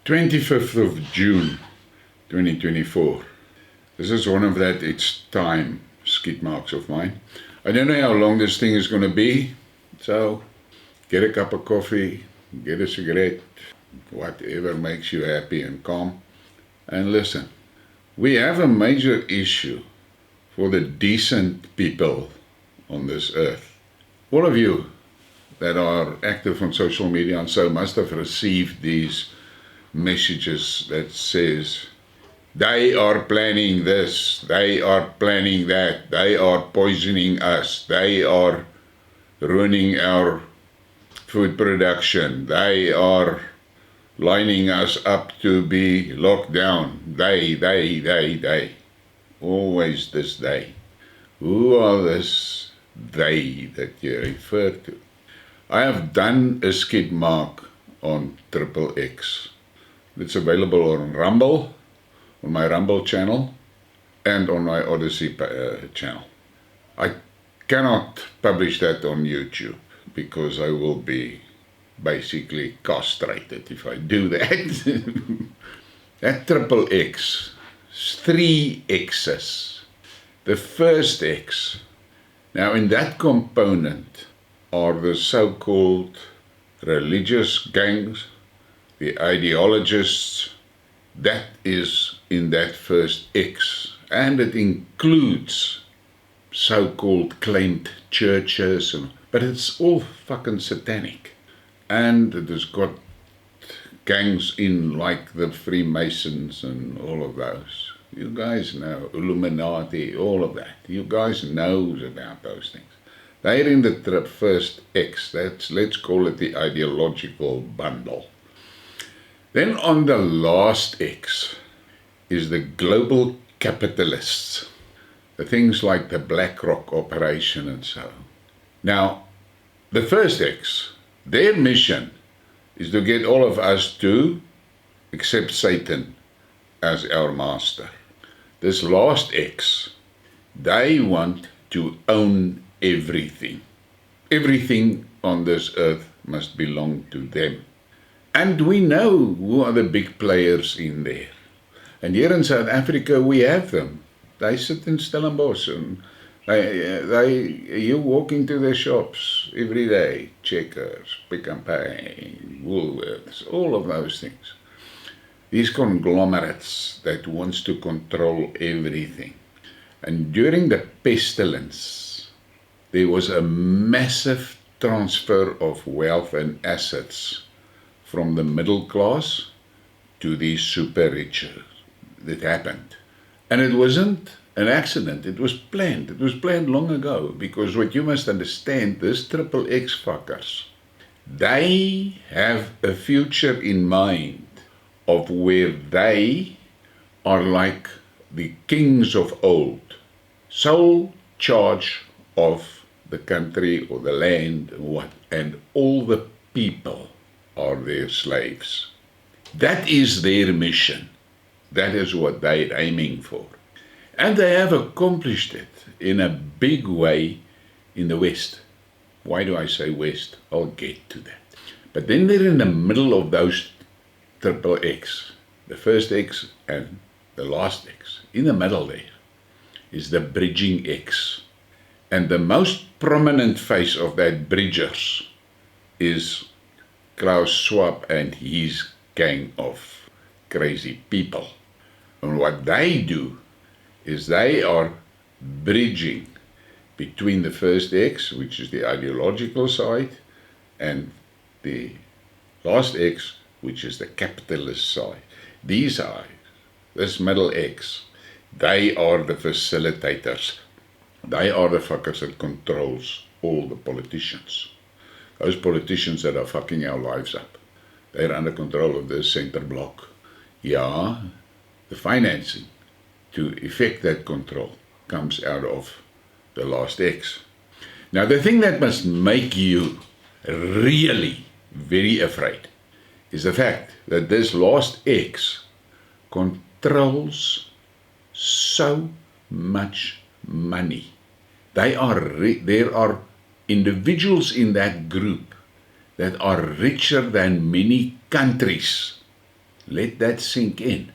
25th of June 2024. This is one of that It's Time Skidmarks of mine. I don't know how long this thing is going to be, so get a cup of coffee, get a cigarette, whatever makes you happy and calm, and listen. We have a major issue for the decent people on this earth. All of you that are active on social media and so must have received these messages that says, they are planning this, they are planning that, they are poisoning us, they are ruining our food production, they are lining us up to be locked down, they. Always this they. Who are this they that you refer to? I have done a skid mark on XXX. It's available on Rumble, on my Rumble channel, and on my Odyssey channel. I cannot publish that on YouTube because I will be basically castrated if I do that. That XXX, 3 X's. The first X. Now in that component are the so-called religious gangs, the ideologists. That is in that first X, and it includes so-called claimed churches, but it's all fucking satanic. And it has got gangs in like the Freemasons and all of those. You guys know, Illuminati, all of that. You guys know about those things. They're in the first X, let's call it the ideological bundle. Then on the last X is the global capitalists, the things like the BlackRock operation and so on. Now, the first X, their mission is to get all of us to accept Satan as our master. This last X, they want to own everything. Everything on this earth must belong to them. And we know who are the big players in there. And here in South Africa, we have them. They sit in Stellenbosch and you walk into their shops every day. Checkers, Pick n Pay, Woolworths, all of those things. These conglomerates that wants to control everything. And during the pestilence, there was a massive transfer of wealth and assets from the middle class to the super rich. That happened. And it wasn't an accident, it was planned. It was planned long ago, because what you must understand, this XXX fuckers, they have a future in mind of where they are like the kings of old, sole charge of the country or the land, and all the people are their slaves. That is their mission. That is what they're aiming for. And they have accomplished it in a big way in the West. Why do I say West? I'll get to that. But then they're in the middle of those XXX, the first X and the last X. In the middle there is the bridging X. And the most prominent face of that bridgers is Klaus Schwab and his gang of crazy people. And what they do is they are bridging between the first X, which is the ideological side, and the last X, which is the capitalist side. This middle X, they are the facilitators. They are the fuckers that controls all the politicians. Those politicians that are fucking our lives up. They're under control of the center block. Yeah, the financing to effect that control comes out of the last X. Now the thing that must make you really very afraid is the fact that this last X controls so much money. There are individuals in that group that are richer than many countries. Let that sink in.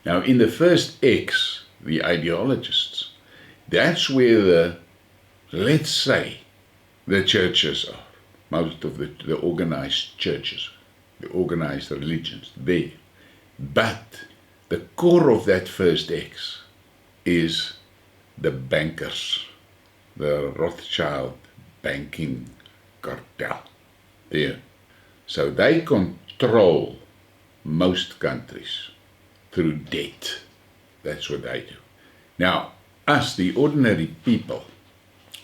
Now, in the first X, the ideologists, that's where let's say, the churches are. Most of the organized churches, the organized religions, there. But the core of that first X is the bankers, the Rothschild banking cartel. There. So they control most countries through debt. That's what they do. Now, us, the ordinary people,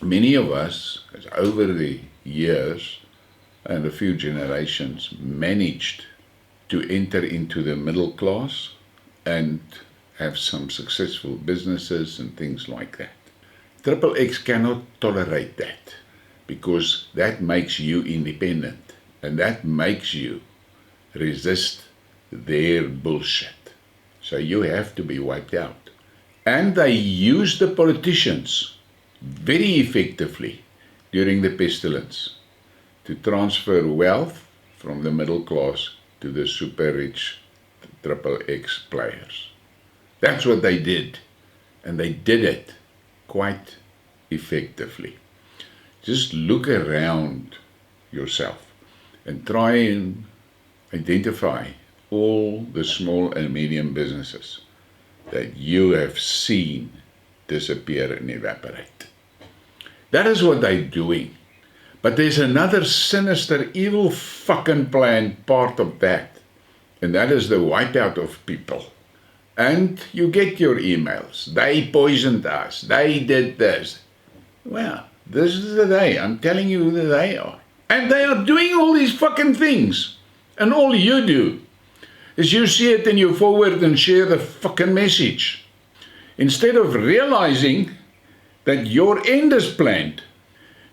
many of us, as over the years and a few generations, managed to enter into the middle class and have some successful businesses and things like that. Triple X cannot tolerate that because that makes you independent and that makes you resist their bullshit. So you have to be wiped out. And they use the politicians very effectively during the pestilence to transfer wealth from the middle class to the super rich triple X players. That's what they did, and they did it quite effectively. Just look around yourself and try and identify all the small and medium businesses that you have seen disappear and evaporate. That is what they're doing. But there's another sinister, evil fucking plan part of that. And that is the wipeout of people. And you get your emails. They poisoned us. They did this. Well, this is the day. I'm telling you who they are. And they are doing all these fucking things. And all you do is you see it and you forward and share the fucking message. Instead of realizing that your end is planned.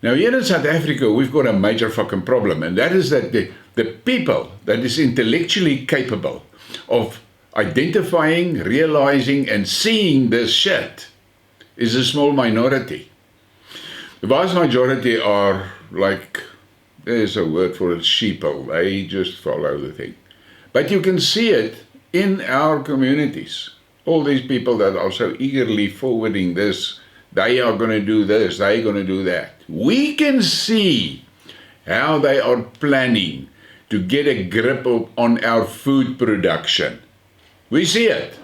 Now here in South Africa, we've got a major fucking problem, and that is that the people that is intellectually capable of identifying, realizing, and seeing this shit is a small minority. The vast majority are like, there's a word for it, sheeple. They just follow the thing. But you can see it in our communities. All these people that are so eagerly forwarding this, they are going to do this, they're going to do that. We can see how they are planning to get a grip on our food production. We see it.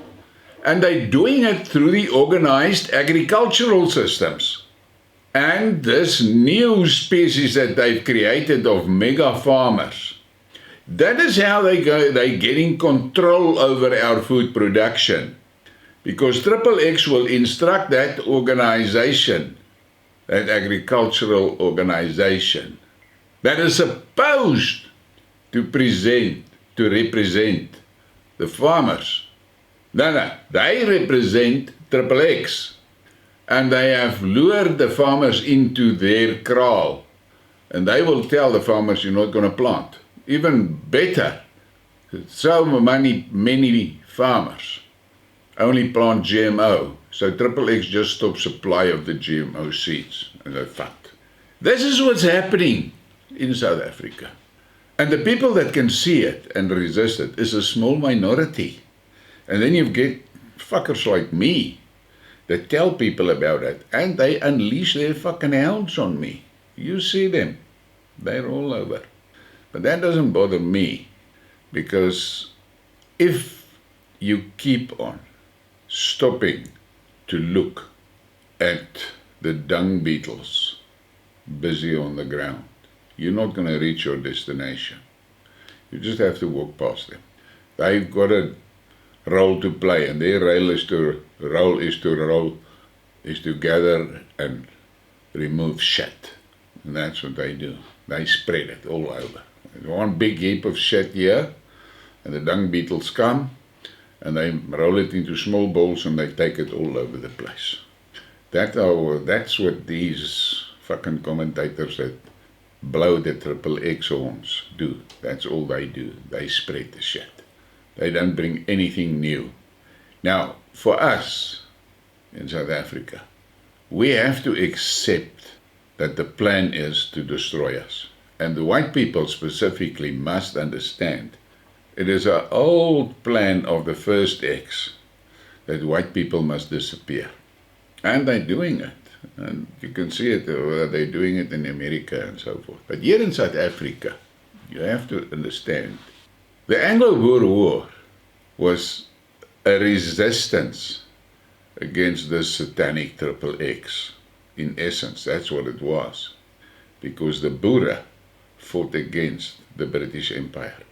And they're doing it through the organized agricultural systems. And this new species that they've created of mega farmers, that is how they're getting control over our food production. Because Triple X will instruct that organization, that agricultural organization, that is supposed to represent the farmers. No, they represent Triple X. And they have lured the farmers into their kraal. And they will tell the farmers, you're not going to plant. Even better, so many farmers only plant GMO. So Triple X just stops supply of the GMO seeds. And they're fucked. This is what's happening in South Africa. And the people that can see it and resist it is a small minority. And then you get fuckers like me that tell people about it. And they unleash their fucking hounds on me. You see them. They're all over. But that doesn't bother me. Because if you keep on stopping to look at the dung beetles busy on the ground, you're not going to reach your destination. You just have to walk past them. They've got a role to play, and their role is to gather and remove shit. And that's what they do. They spread it all over. There's one big heap of shit here, and the dung beetles come, and they roll it into small balls and they take it all over the place. That's what these fucking commentators that blow the Triple X horns do. That's all they do. They spread the shit. They don't bring anything new. Now, for us in South Africa, we have to accept that the plan is to destroy us. And the white people specifically must understand It is an old plan of the first X that white people must disappear. And they're doing it. And you can see it, they're doing it in America and so forth. But here in South Africa, you have to understand, the Anglo-Boer War was a resistance against the satanic triple X. In essence, that's what it was. Because the Boere fought against the British Empire.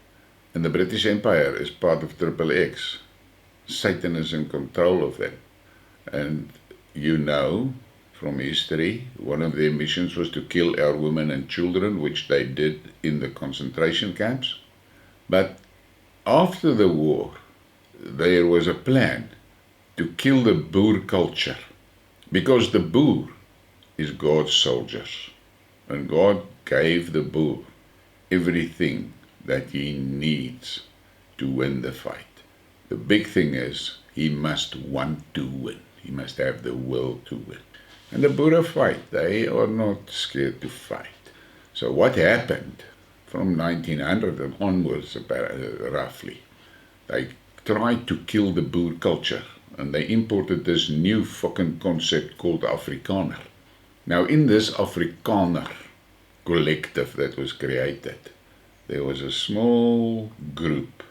And the British Empire is part of triple X. Satan is in control of them. And you know from history, one of their missions was to kill our women and children, which they did in the concentration camps. But after the war, there was a plan to kill the Boer culture, because the Boer is God's soldiers, and God gave the Boer everything that he needs to win the fight. The big thing is he must want to win. He must have the will to win. And the Boer fight. They are not scared to fight. So what happened from 1900 and onwards, roughly, they tried to kill the Boer culture, and they imported this new fucking concept called Afrikaner. Now in this Afrikaner collective that was created, there was a small group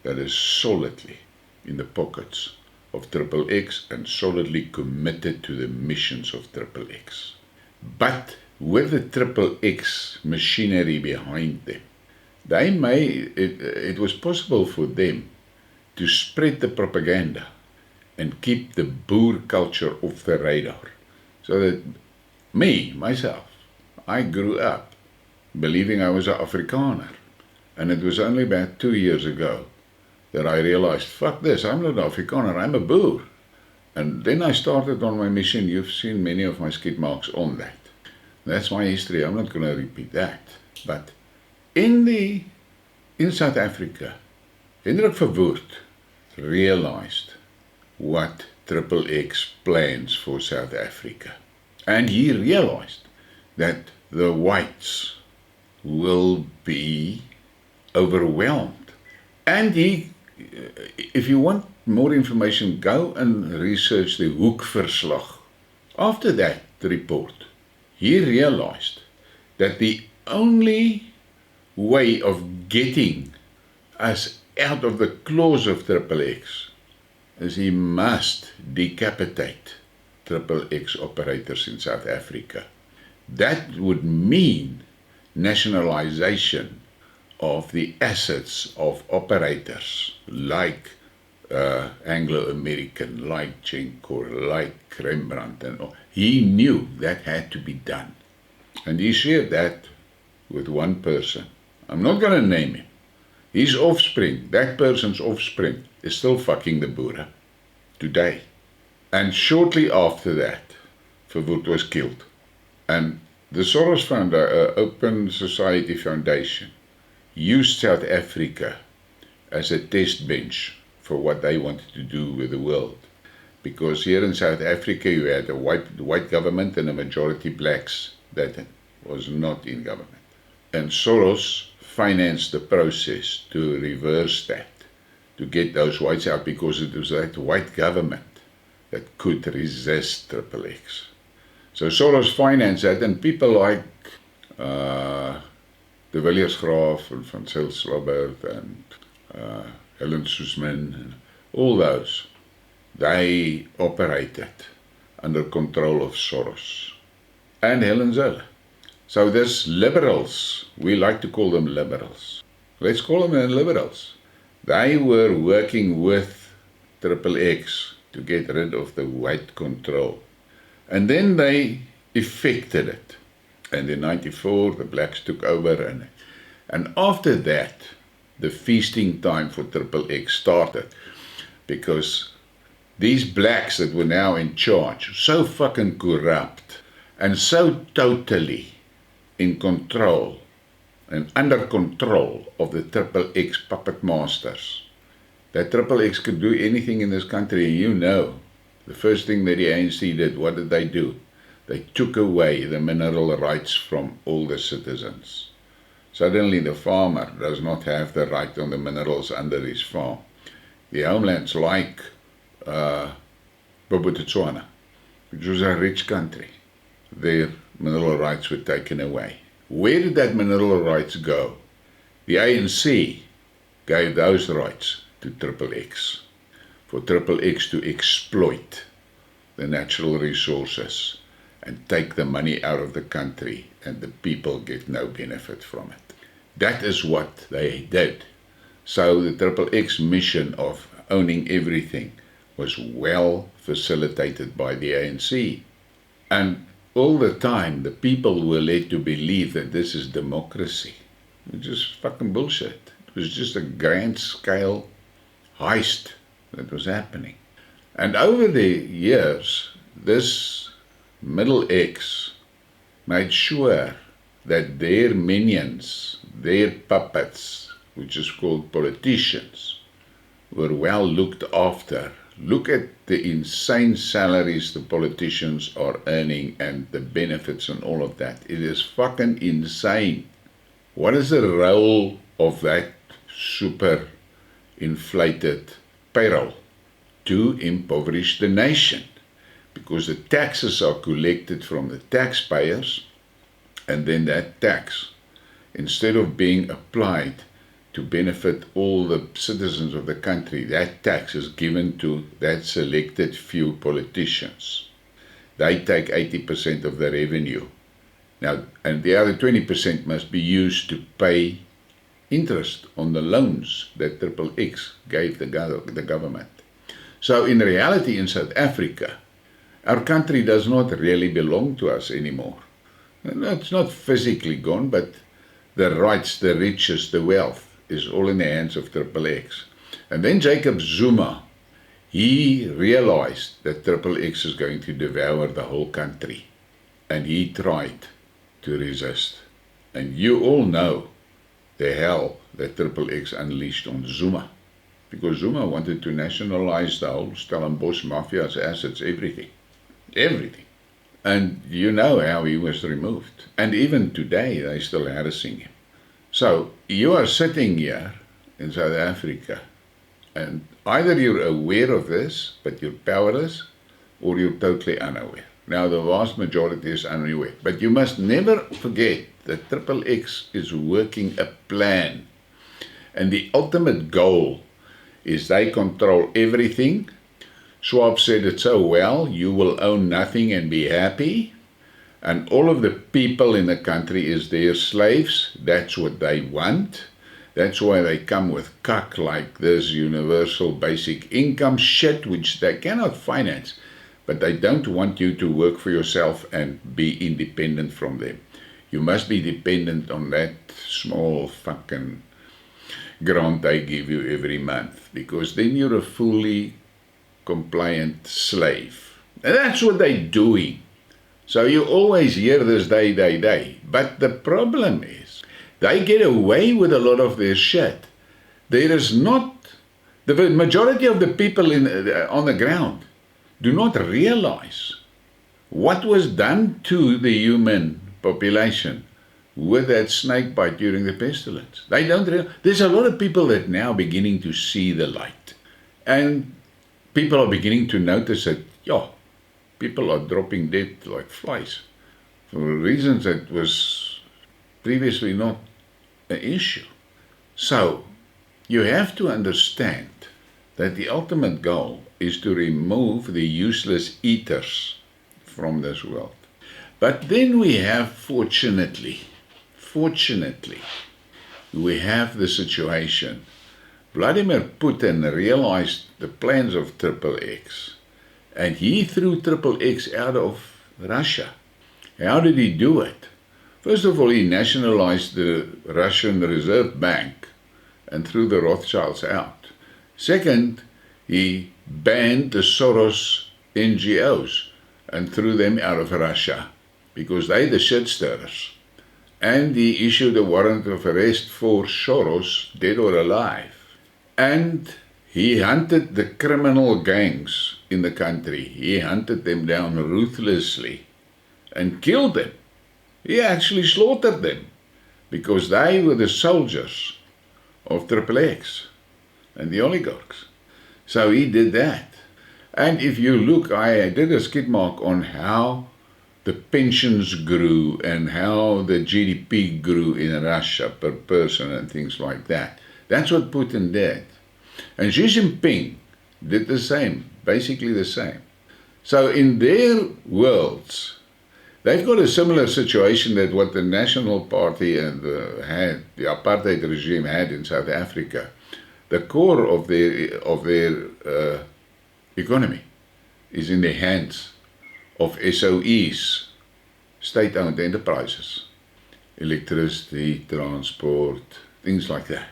that is solidly in the pockets of triple X and solidly committed to the missions of triple X. But with the triple X machinery behind them, it was possible for them to spread the propaganda and keep the Boer culture off the radar. So that myself, I grew up believing I was an Afrikaner. And it was only about 2 years ago that I realized, fuck this, I'm not an Afrikaner, I'm a Boer. And then I started on my mission. You've seen many of my skid marks on that. That's my history. I'm not going to repeat that. But in South Africa, Hendrik Verwoerd realized what triple X plans for South Africa. And he realized that the whites will be overwhelmed. And if you want more information, go and research the Hoek-verslag. After that report, he realized that the only way of getting us out of the claws of triple X is he must decapitate triple X operators in South Africa. That would mean nationalization of the assets of operators like Anglo-American, like Chenkor, like Rembrandt, and all. He knew that had to be done. And he shared that with one person. I'm not going to name him. His offspring, that person's offspring, is still fucking the Boere today. And shortly after that, Verwoerd was killed. And the Soros Open Society Foundation used South Africa as a test bench for what they wanted to do with the world. Because here in South Africa you had a white government and a majority blacks that was not in government. And Soros financed the process to reverse that, to get those whites out, because it was that white government that could resist triple X. So Soros financed that, and people like de Villiers Graaf and Van Zyl Slabbert and Helen Suzman and all those, they operated under control of Soros and Helen Zille. So this liberals, we like to call them liberals. Let's call them liberals. They were working with triple X to get rid of the white control. And then they effected it. And in 94, the blacks took over. And after that, the feasting time for triple X started. Because these blacks that were now in charge, so fucking corrupt and so totally in control and under control of the triple X puppet masters, that triple X could do anything in this country. And you know, the first thing that the ANC did, what did they do? They took away the mineral rights from all the citizens. Suddenly the farmer does not have the right on the minerals under his farm. The homelands like Botswana, which was a rich country, their mineral rights were taken away. Where did that mineral rights go? The ANC gave those rights to XXX, for XXX to exploit the natural resources and take the money out of the country, and the people get no benefit from it. That is what they did. So the XXX mission of owning everything was well facilitated by the ANC. And all the time, the people were led to believe that this is democracy, which is fucking bullshit. It was just a grand scale heist that was happening. And over the years, this Middle X made sure that their minions, their puppets, which is called politicians, were well looked after. Look at the insane salaries the politicians are earning and the benefits and all of that. It is fucking insane. What is the role of that super inflated payroll? To impoverish the nation, because the taxes are collected from the taxpayers, and then that tax, instead of being applied to benefit all the citizens of the country, that tax is given to that selected few politicians. They take 80% of the revenue. Now, and the other 20% must be used to pay interest on the loans that XXX gave the government. So in reality, in South Africa, our country does not really belong to us anymore. It's not physically gone, but the rights, the riches, the wealth is all in the hands of XXX. And then Jacob Zuma, he realized that XXX is going to devour the whole country. And he tried to resist. And you all know the hell that XXX unleashed on Zuma. Because Zuma wanted to nationalize the whole Stellenbosch mafia's assets, everything. Everything. And you know how he was removed. And even today, they're still harassing him. So, you are sitting here in South Africa, and either you're aware of this, but you're powerless, or you're totally unaware. Now, the vast majority is unaware. But you must never forget that XXX is working a plan. And the ultimate goal is they control everything. Schwab said it so well, you will own nothing and be happy. And all of the people in the country is their slaves. That's what they want. That's why they come with cuck like this universal basic income shit, which they cannot finance. But they don't want you to work for yourself and be independent from them. You must be dependent on that small fucking grant they give you every month, because then you're a fully compliant slave. And that's what they're doing. So you always hear this day. But the problem is, they get away with a lot of their shit. There is not, the majority of the people on the ground do not realize what was done to the human population with that snake bite during the pestilence. They don't realize. There's a lot of people that now beginning to see the light. And people are beginning to notice that, people are dropping dead like flies for reasons that was previously not an issue. So, you have to understand that the ultimate goal is to remove the useless eaters from this world. But then we have, fortunately, we have the situation. Vladimir Putin realized the plans of XXX, and he threw XXX out of Russia. How did he do it? First of all, he nationalized the Russian Reserve Bank and threw the Rothschilds out. Second, he banned the Soros NGOs and threw them out of Russia because they're the shit stirrers. And he issued a warrant of arrest for Soros, dead or alive. And he hunted the criminal gangs in the country. He hunted them down ruthlessly and killed them. He actually slaughtered them. because they were the soldiers of XXX and the oligarchs. So he did that. And if you look, I did a skid mark on how the pensions grew and how the GDP grew in Russia per person and things like that. That's what Putin did. And Xi Jinping did the same, basically the same. So in their worlds, they've got a similar situation that what the National Party and the apartheid regime had in South Africa. The core of their economy is in the hands of SOEs, state-owned enterprises, electricity, transport, things like that.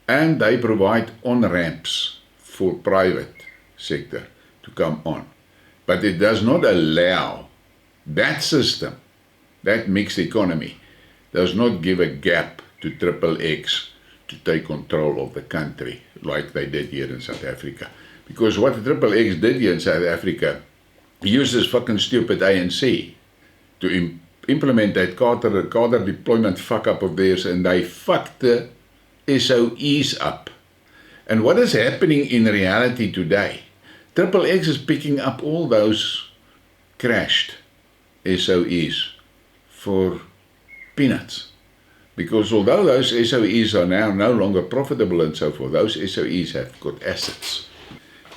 And they provide on-ramps for private sector to come on. But it does not allow that system, that mixed economy, does not give a gap to XXX to take control of the country like they did here in South Africa. Because what the XXX did here in South Africa, used this fucking stupid ANC to implement that cadre deployment fuck-up of theirs, and they fucked the SOEs up. And what is happening in reality today? XXX is picking up all those crashed SOEs for peanuts. Because although those SOEs are now no longer profitable and so forth, those SOEs have got assets.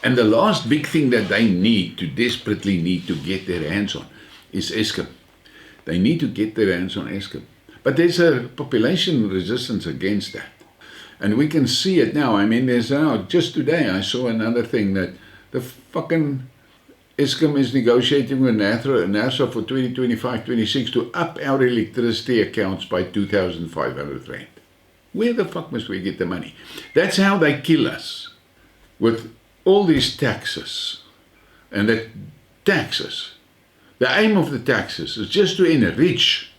And the last big thing that they desperately need to get their hands on is Eskom. They need to get their hands on Eskom. But there's a population resistance against that. And we can see it now. I mean, there's now, just today I saw another thing that the fucking Eskom is negotiating with NASA for 2025-26 to up our electricity accounts by 2,500 rand. Where the fuck must we get the money? That's how they kill us. With all these taxes. And the taxes, the aim of the taxes is just to enrich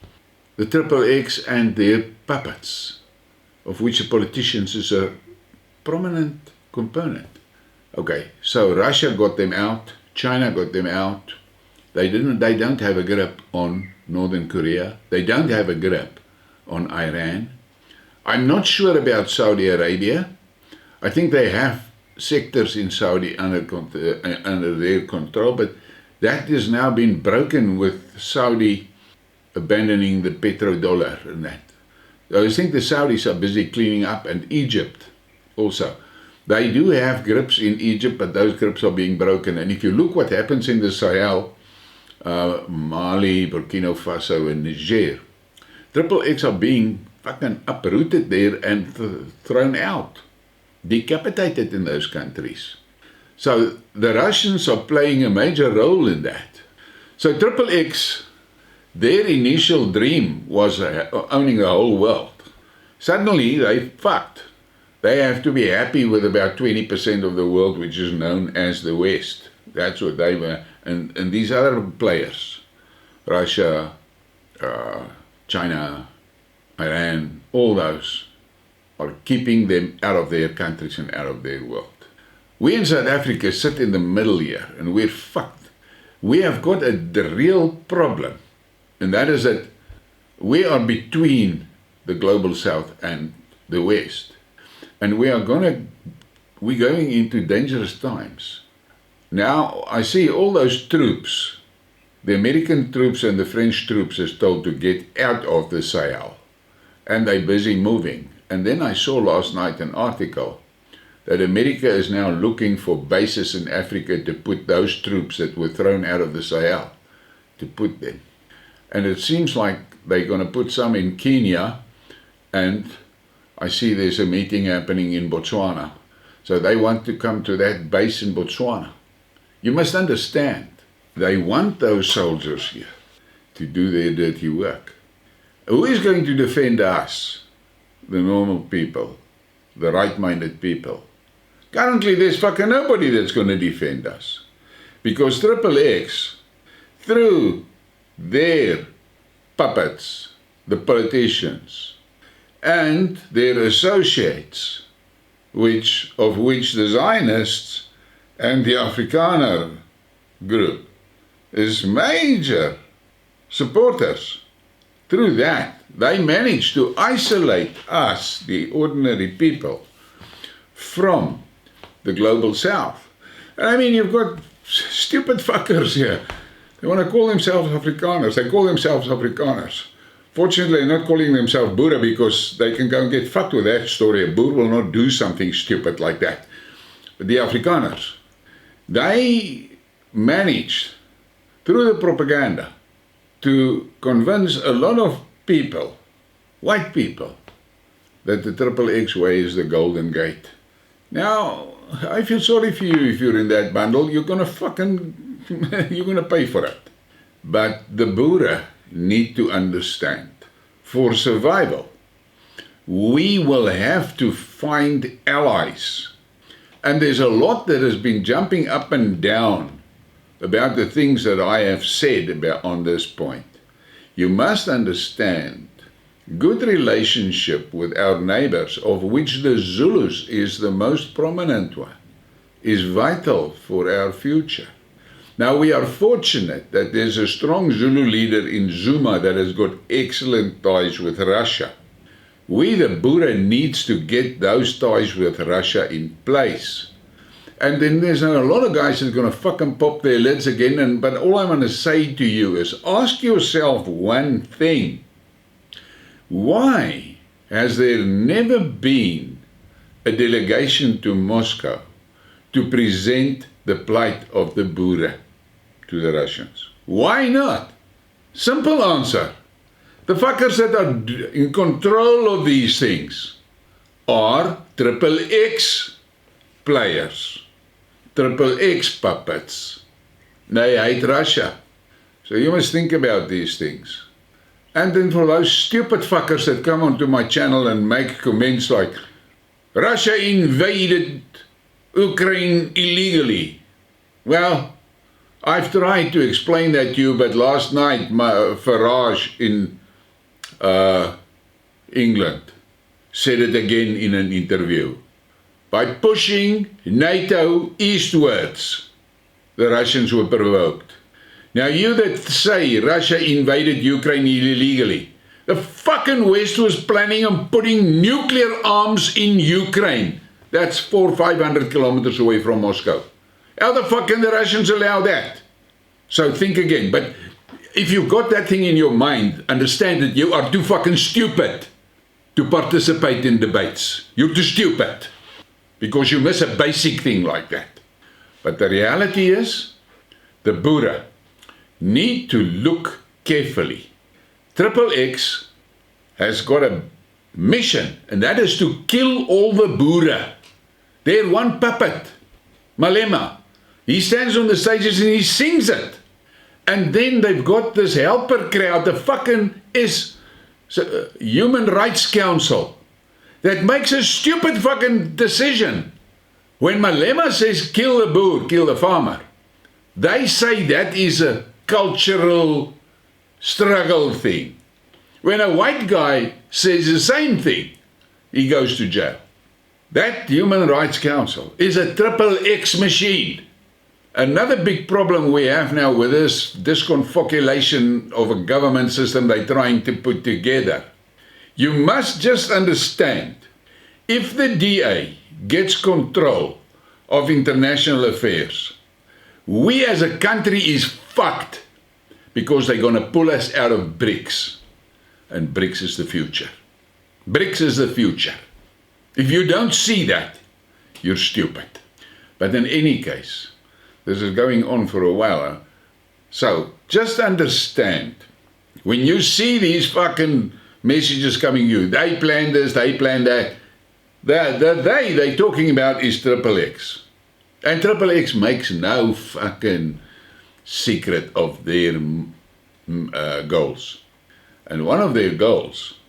the XXX and their puppets, of which the politicians is a prominent component. Okay, so Russia got them out, China got them out. They don't have a grip on Northern Korea. They don't have a grip on Iran. I'm not sure about Saudi Arabia. I think they have sectors in Saudi under their control, but that has now been broken with Saudi abandoning the petrodollar and that. I think the Saudis are busy cleaning up, and Egypt also. They do have grips in Egypt, but those grips are being broken. And if you look what happens in the Sahel, Mali, Burkina Faso, and Niger, XXX are being fucking uprooted there and thrown out, decapitated in those countries. So the Russians are playing a major role in that. So XXX, their initial dream was owning the whole world. Suddenly they fucked. They have to be happy with about 20% of the world, which is known as the West. That's what they were. And these other players, Russia, China, Iran, all those, are keeping them out of their countries and out of their world. We in South Africa sit in the middle here, and we're fucked. We have got the real problem, and that is that we are between the global South and the West. And we're going into dangerous times. Now, I see all those troops, the American troops and the French troops is told to get out of the Sahel. And they're busy moving. And then I saw last night an article that America is now looking for bases in Africa to put those troops that were thrown out of the Sahel, to put them. And it seems like they're going to put some in Kenya, and I see there's a meeting happening in Botswana. So they want to come to that base in Botswana. You must understand, they want those soldiers here to do their dirty work. Who is going to defend us, the normal people, the right-minded people? Currently, there's fucking nobody that's going to defend us. Because XXX, through their puppets, the politicians, and their associates, of which the Zionists and the Afrikaner group is major supporters. through that, they managed to isolate us, the ordinary people, from the global south. And I mean, you've got stupid fuckers here. They want to call themselves Afrikaners. They call themselves Afrikaners. Fortunately, they're not calling themselves Boere because they can go and get fucked with that story. A Boer will not do something stupid like that. But the Afrikaners, they managed, through the propaganda, to convince a lot of people, white people, that the XXX way is the golden gate. Now, I feel sorry for you if you're in that bundle. You're gonna you're gonna pay for it. But the Boere need to understand, for survival, we will have to find allies. And there's a lot that has been jumping up and down about the things that I have said about on this point. You must understand, good relationship with our neighbors, of which the Zulus is the most prominent one, is vital for our future. Now, we are fortunate that there's a strong Zulu leader in Zuma that has got excellent ties with Russia. We, the Boere, needs to get those ties with Russia in place. And then there's a lot of guys that are going to fucking pop their lids again. But all I want to say to you is, ask yourself one thing. Why has there never been a delegation to Moscow to present the plight of the Boere to the Russians? Why not? Simple answer. The fuckers that are in control of these things are XXX players, XXX puppets. They hate Russia. So you must think about these things. And then for those stupid fuckers that come onto my channel and make comments like, Russia invaded Ukraine illegally. Well, I've tried to explain that to you, but last night Farage in England said it again in an interview. By pushing NATO eastwards, the Russians were provoked. Now you that say Russia invaded Ukraine illegally, the fucking West was planning on putting nuclear arms in Ukraine. That's 400 or 500 kilometers away from Moscow. How the fuck can the Russians allow that? So think again. But if you've got that thing in your mind, understand that you are too fucking stupid to participate in debates. You're too stupid because you miss a basic thing like that. But the reality is, the Boere need to look carefully. XXX has got a mission, and that is to kill all the Boere. They're one puppet, Malema. He stands on the stages and he sings it. And then they've got this helper crowd, the fucking Human Rights Council, that makes a stupid fucking decision. When Malema says kill the Boer, kill the farmer, they say that is a cultural struggle thing. When a white guy says the same thing, he goes to jail. That Human Rights Council is a XXX machine. Another big problem we have now with this disconfoculation of a government system they're trying to put together. You must just understand, if the DA gets control of international affairs, we as a country is fucked because they're going to pull us out of BRICS. And BRICS is the future. BRICS is the future. If you don't see that, you're stupid. But in any case, this is going on for a while. So just understand, when you see these fucking messages coming you, they planned this, they planned that, they're talking about is XXX. And XXX makes no fucking secret of their goals. And one of their goals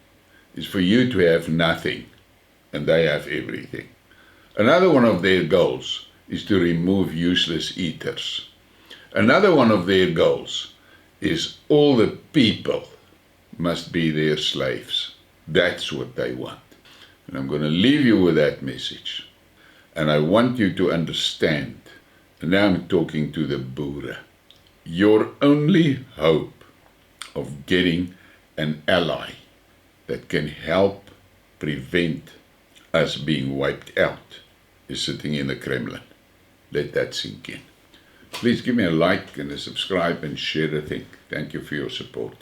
is for you to have nothing, and they have everything. Another one of their goals is to remove useless eaters. Another one of their goals is all the people must be their slaves. That's what they want. And I'm going to leave you with that message. And I want you to understand, and now I'm talking to the Boere, your only hope of getting an ally that can help prevent us being wiped out is sitting in the Kremlin. Let that sink in. Please give me a like and a subscribe and share the thing. Thank you for your support.